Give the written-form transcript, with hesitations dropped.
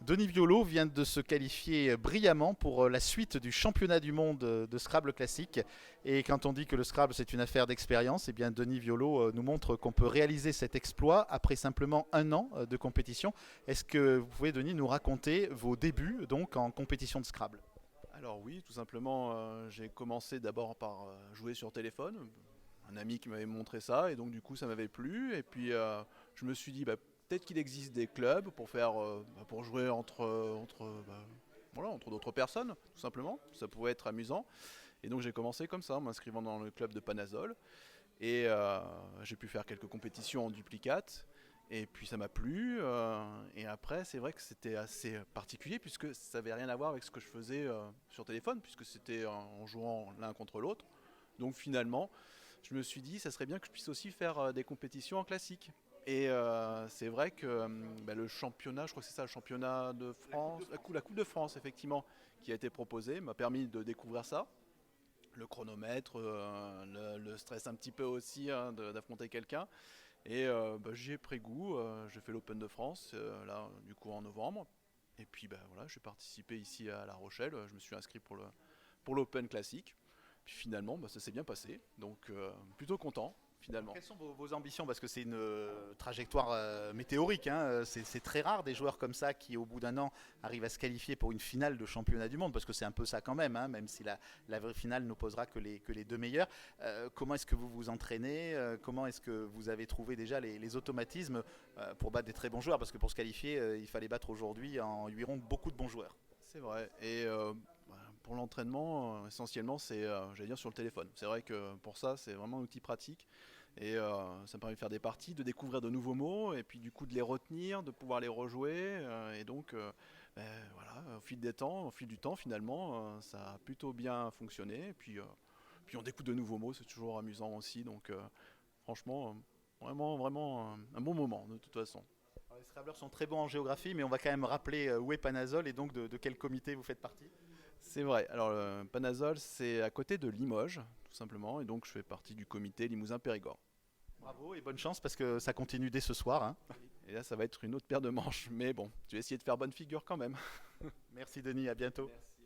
Denis Violo vient de se qualifier brillamment pour la suite du championnat du monde de Scrabble classique. Et quand on dit que le Scrabble c'est une affaire d'expérience, eh bien Denis Violo nous montre qu'on peut réaliser cet exploit après simplement un an de compétition. Est-ce que vous pouvez, Denis, nous raconter vos débuts donc en compétition de Scrabble? Alors oui, tout simplement, j'ai commencé d'abord par jouer sur téléphone. Un ami qui m'avait montré ça et donc du coup ça m'avait plu. Et puis je me suis dit peut-être qu'il existe des clubs pour faire, pour jouer entre d'autres personnes, tout simplement. Ça pouvait être amusant. Et donc j'ai commencé comme ça, en m'inscrivant dans le club de Panazol. Et j'ai pu faire quelques compétitions en duplicate. Et puis ça m'a plu. Et après, c'est vrai que c'était assez particulier puisque ça n'avait rien à voir avec ce que je faisais sur téléphone, puisque c'était en jouant l'un contre l'autre. Donc finalement, je me suis dit, ça serait bien que je puisse aussi faire des compétitions en classique. Et c'est vrai que le championnat, je crois que c'est ça, le championnat de France, la Coupe de France, effectivement, qui a été proposée, m'a permis de découvrir ça. Le chronomètre, le stress un petit peu aussi hein, d'affronter quelqu'un. Et j'y ai pris goût, j'ai fait l'Open de France, là, du coup en novembre. Et puis voilà, j'ai participé ici à La Rochelle, je me suis inscrit pour l'Open classique. Puis finalement, ça s'est bien passé, donc plutôt content Alors, finalement. quelles sont vos ambitions? Parce que c'est une trajectoire météorique, hein. C'est très rare des joueurs comme ça qui, au bout d'un an, arrivent à se qualifier pour une finale de championnat du monde, parce que c'est un peu ça quand même, hein, même si la vraie finale n'opposera que les deux meilleurs. Comment est-ce que vous vous entraînez? Comment est-ce que vous avez trouvé déjà les automatismes pour battre des très bons joueurs? Parce que pour se qualifier, il fallait battre aujourd'hui en 8 rondes beaucoup de bons joueurs. C'est vrai. Et pour l'entraînement, essentiellement, c'est, j'allais dire, sur le téléphone. C'est vrai que pour ça, c'est vraiment un outil pratique. Et ça me permet de faire des parties, de découvrir de nouveaux mots, et puis du coup de les retenir, de pouvoir les rejouer. Et donc, voilà, au fil du temps, finalement, ça a plutôt bien fonctionné. Et puis on découvre de nouveaux mots, c'est toujours amusant aussi. Donc, franchement, vraiment un bon moment, de toute façon. Alors, les Scrabblers sont très bons en géographie, mais on va quand même rappeler où est Panazol et donc de quel comité vous faites partie. C'est vrai. Alors, le Panazol, c'est à côté de Limoges, tout simplement. Et donc, je fais partie du comité Limousin-Périgord. Bravo et bonne chance parce que ça continue dès ce soir, hein. Et là, ça va être une autre paire de manches. Mais bon, je vais essayer de faire bonne figure quand même. Merci Denis, à bientôt. Merci.